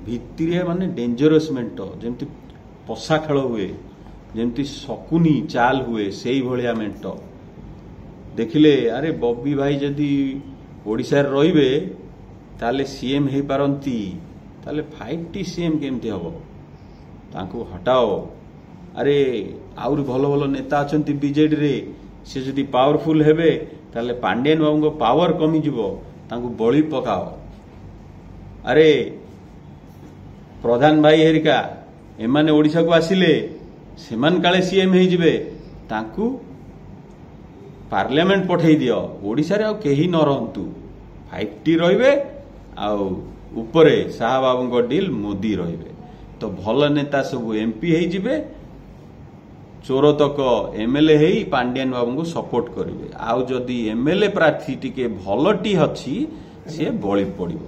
भित्तिरिया माने डेंजरस मेंट जेमती पशा खेल हुए जेमती शकुनी चाल हुए से भलिया मेंट देखिले अरे बॉबी भाई जदि ओडिशा रे ताले सीएम हो पारती ताले 5टी सीएम केमती हम तांको हटाओ। अरे आउरी भलो भलो नेता अछंती बीजेडी रे से जदि पावरफुल हेबे ताले पांडियन बाबू को पावर कमी जिवो तांको बळी पकाओ। अरे प्रधान भाई हेरिका एमाने ओडिशा को आसिले सेमान काले सीएम हो जिवे तांको पार्लियामेंट पठै दियो ओडिशा रे आ केही न रहंतु 5टी रहिबे आ ऊपरे शाह बाबू को डील मोदी रहिबे तो भल नेता सब एमपी हो जिवे चोर तक एमएलए हेई पांडियन बाबू को सपोर्ट करेंगे आउ जदि एमएलए प्रार्थी टिके भलटी अच्छी सी बली पड़ो।